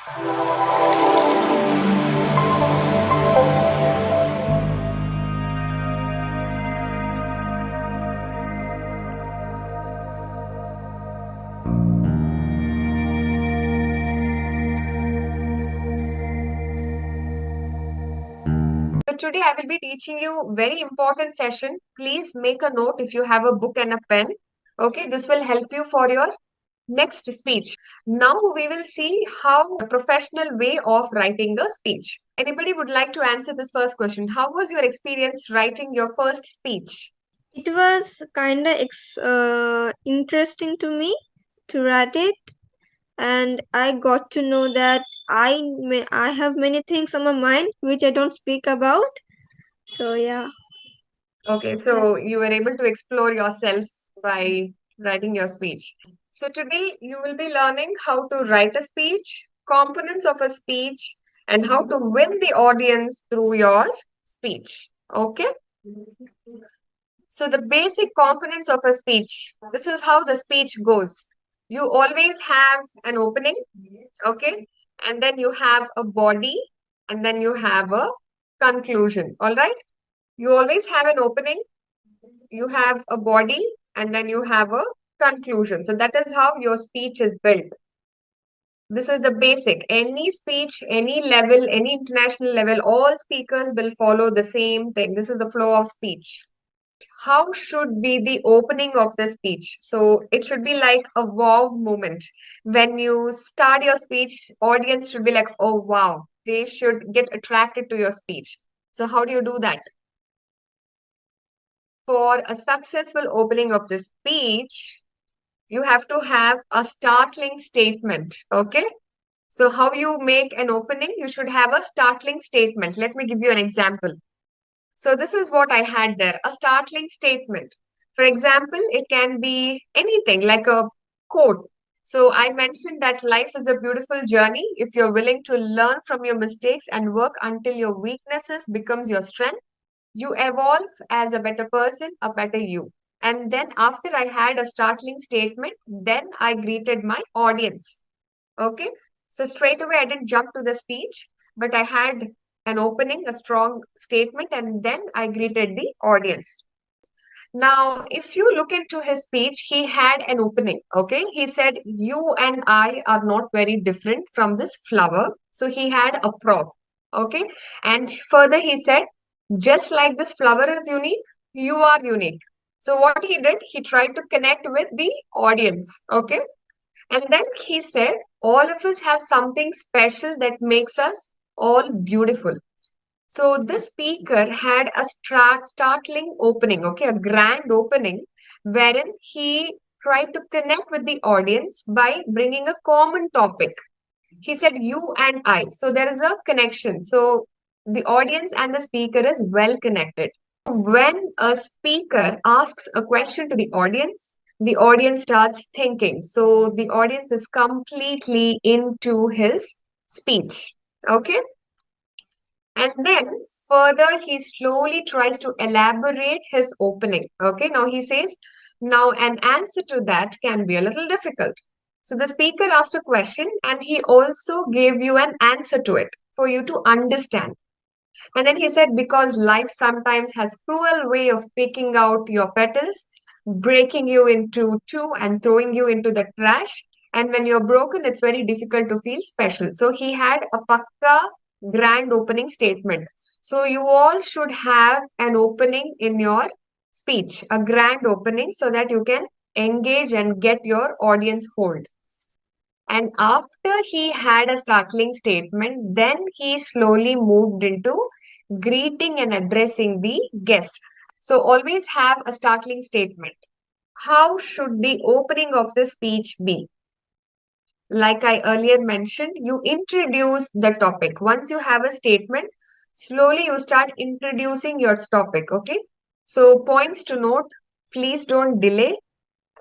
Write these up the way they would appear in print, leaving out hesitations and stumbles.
So today I will be teaching you very important session. Please make a note if you have a book and a pen. Okay, this will help you for your next speech. Now we will see how a professional way of writing a speech. Anybody would like to answer this first question? How was your experience writing your first speech? It was kind of interesting to me to write it, and I got to know that I have many things on my mind which I don't speak about. So yeah, Okay, so that's you were able to explore yourself by writing your speech. So today you will be learning how to write a speech, components of a speech, and how to win the audience through your speech. Okay? So the basic components of a speech, this is how the speech goes. You always have an opening, okay? And then you have a body, and then you have a conclusion, all right? You always have an opening, you have a body, and then you have a conclusion. So that is how your speech is built. This is the basic. Any speech, any level, any international level, all speakers will follow the same thing. This is the flow of speech. How should be the opening of the speech? So it should be like a wow moment. When you start your speech, audience should be like, oh wow, they should get attracted to your speech. So how do you do that? For a successful opening of the speech, you have to have a startling statement. Okay. So how you make an opening, you should have a startling statement. Let me give you an example. So this is what I had there, a startling statement. For example, it can be anything like a quote. So I mentioned that life is a beautiful journey. If you're willing to learn from your mistakes and work until your weaknesses becomes your strength, you evolve as a better person, a better you. And then after I had a startling statement, then I greeted my audience. Okay. So straight away, I didn't jump to the speech, but I had an opening, a strong statement, and then I greeted the audience. Now, if you look into his speech, he had an opening. Okay. He said, you and I are not very different from this flower. So he had a prop. Okay. And further, he said, just like this flower is unique, you are unique. So what he did, he tried to connect with the audience. Okay. And then he said, all of us have something special that makes us all beautiful. So this speaker had a startling opening, okay, a grand opening, wherein he tried to connect with the audience by bringing a common topic. He said, you and I. So there is a connection. So the audience and the speaker is well connected. When a speaker asks a question to the audience starts thinking. So the audience is completely into his speech. Okay. And then further, he slowly tries to elaborate his opening. Okay. Now he says, now an answer to that can be a little difficult. So the speaker asked a question and he also gave you an answer to it for you to understand. And then he said, because life sometimes has cruel way of picking out your petals, breaking you into two and throwing you into the trash. And when you're broken, it's very difficult to feel special. So he had a pakka grand opening statement. So you all should have an opening in your speech, a grand opening so that you can engage and get your audience hold. And after he had a startling statement, then he slowly moved into greeting and addressing the guest. So always have a startling statement. How should the opening of the speech be? Like I earlier mentioned, you introduce the topic. Once you have a statement, slowly you start introducing your topic, okay? So points to note, please don't delay.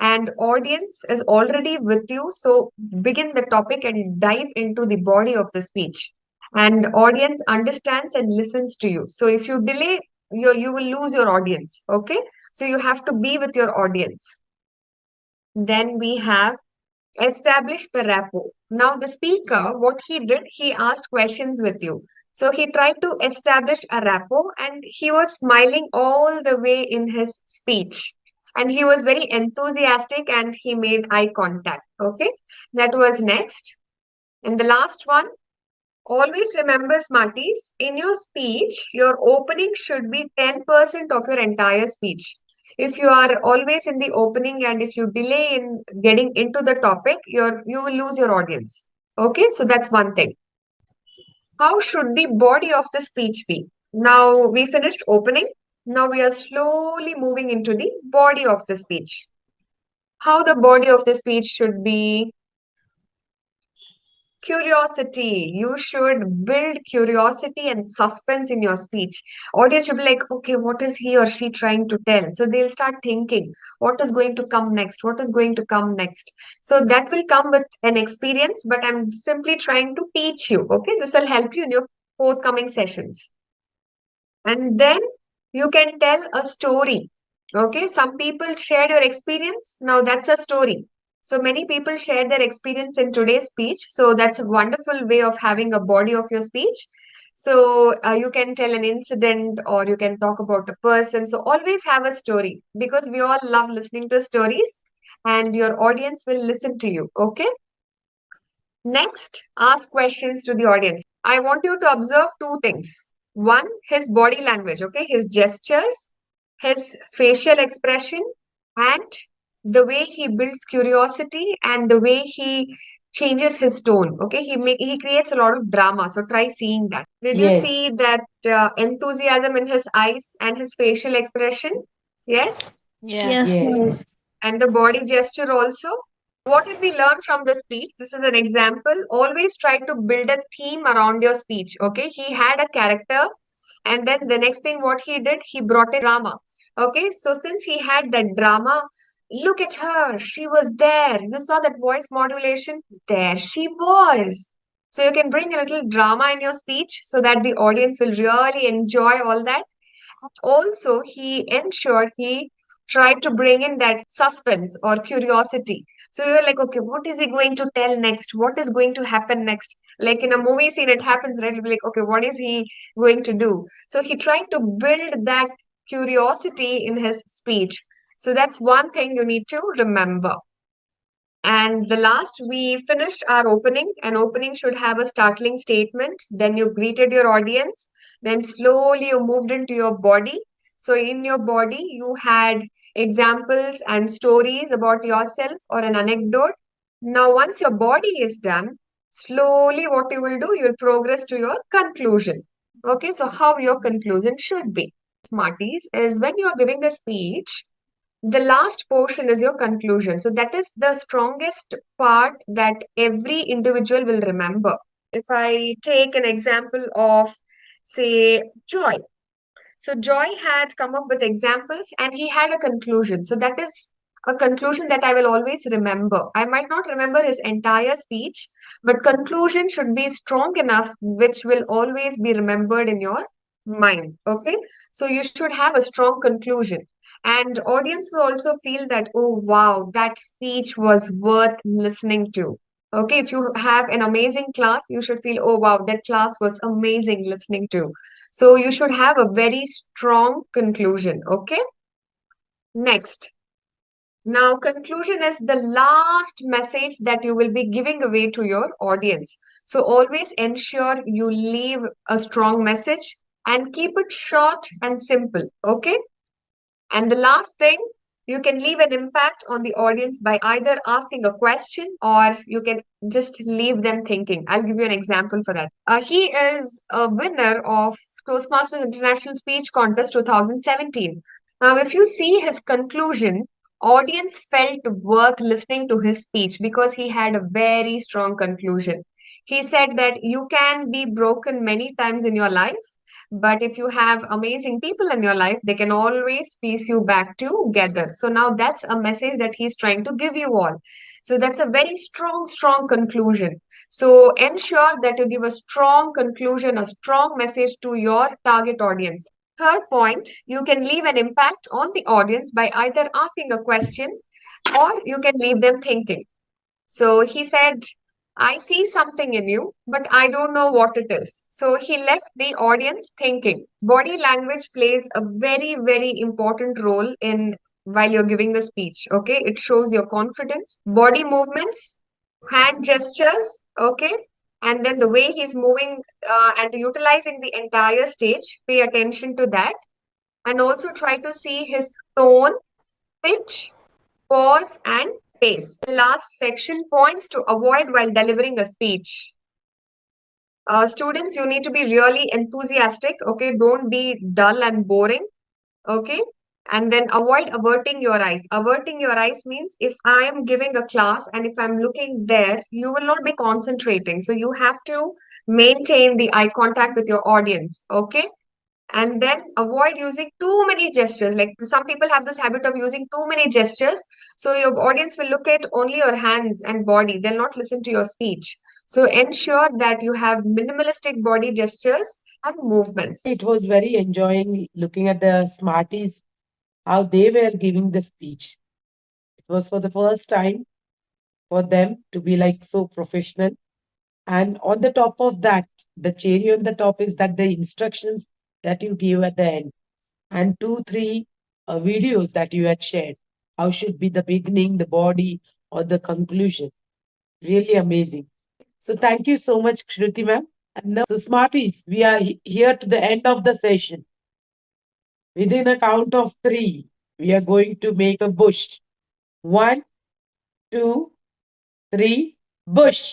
And audience is already with you, so begin the topic and dive into the body of the speech. And audience understands and listens to you. So if you delay, you will lose your audience, okay? So you have to be with your audience. Then we have establish the rapport. Now, the speaker, what he did, he asked questions with you. So he tried to establish a rapport and he was smiling all the way in his speech. And he was very enthusiastic and he made eye contact. Okay, that was next. And the last one, always remember, Smarties, in your speech, your opening should be 10% of your entire speech. If you are always in the opening and if you delay in getting into the topic, you will lose your audience. Okay, so that's one thing. How should the body of the speech be? Now we finished opening. Now we are slowly moving into the body of the speech. How the body of the speech should be? Curiosity. You should build curiosity and suspense in your speech. Audience should be like, okay, what is he or she trying to tell? So they'll start thinking, what is going to come next? What is going to come next? So that will come with an experience, but I'm simply trying to teach you. Okay, this will help you in your forthcoming sessions. And then you can tell a story. Okay, some people shared your experience. Now that's a story. So many people shared their experience in today's speech. So that's a wonderful way of having a body of your speech. So you can tell an incident or you can talk about a person. So always have a story because we all love listening to stories and your audience will listen to you. Okay. Next, ask questions to the audience. I want you to observe two things. One, his body language, okay, his gestures, his facial expression, and the way he builds curiosity and the way he changes his tone. Okay, he creates a lot of drama. So try seeing that. Did you Yes, see that enthusiasm in his eyes and his facial expression? Yes, Yeah. Yes, ma'am. yes, and the body gesture also. What did we learn from the speech? This is an example. Always try to build a theme around your speech. Okay, he had a character, and then the next thing what he did, he brought in drama. Okay, so since he had that drama, look at her, she was there. You saw that voice modulation? There she was. So you can bring a little drama in your speech so that the audience will really enjoy all that. Also, he ensured he tried to bring in that suspense or curiosity. So you're like, okay, what is he going to tell next? What is going to happen next? Like in a movie scene, it happens, right? You'll be like, okay, what is he going to do? So he tried to build that curiosity in his speech. So that's one thing you need to remember. And the last, we finished our opening. An opening should have a startling statement. Then you greeted your audience. Then slowly you moved into your body. So in your body, you had examples and stories about yourself or an anecdote. Now, once your body is done, slowly what you will do, you'll progress to your conclusion. Okay, so how your conclusion should be. Smarties is when you're giving a speech, the last portion is your conclusion. So that is the strongest part that every individual will remember. If I take an example of, say, Joy. So Joy had come up with examples and he had a conclusion. So that is a conclusion that I will always remember. I might not remember his entire speech, but conclusion should be strong enough, which will always be remembered in your mind. Okay. So you should have a strong conclusion. And audiences also feel that, oh, wow, that speech was worth listening to. Okay, if you have an amazing class, you should feel, oh, wow, that class was amazing listening to. So you should have a very strong conclusion. Okay, next. Now, conclusion is the last message that you will be giving away to your audience. So always ensure you leave a strong message and keep it short and simple. Okay. And the last thing, you can leave an impact on the audience by either asking a question or you can just leave them thinking. I'll give you an example for that. He is a winner of Toastmasters International Speech Contest 2017. Now, if you see his conclusion, audience felt worth listening to his speech because he had a very strong conclusion. He said that you can be broken many times in your life, but if you have amazing people in your life, they can always piece you back together. So now that's a message that he's trying to give you all. So that's a very strong, strong conclusion. So ensure that you give a strong conclusion, a strong message to your target audience. Third point, you can leave an impact on the audience by either asking a question or you can leave them thinking. So he said, I see something in you, but I don't know what it is. So he left the audience thinking. Body language plays a very, very important role in while you're giving the speech. Okay, it shows your confidence, body movements, hand gestures. Okay, and then the way he's moving and utilizing the entire stage. Pay attention to that, and also try to see his tone, pitch, pause, and pace. The last section points to avoid while delivering a speech. Students, you need to be really enthusiastic, okay? Don't be dull and boring, okay? And then avoid averting your eyes. Averting your eyes means if I am giving a class and if I'm looking there, you will not be concentrating. So you have to maintain the eye contact with your audience, okay? And then avoid using too many gestures. Like some people have this habit of using too many gestures. So your audience will look at only your hands and body. They'll not listen to your speech. So ensure that you have minimalistic body gestures and movements. It was very enjoying looking at the Smarties, how they were giving the speech. It was for the first time for them to be like so professional. And on the top of that, the cherry on the top is that the instructions that you give at the end, and 2, 3 videos that you had shared. How should be the beginning, the body, or the conclusion? Really amazing. So thank you so much, Shruti ma'am. And now, so Smarties, we are here to the end of the session. Within a count of 3, we are going to make a bush. 1, 2, 3, bush.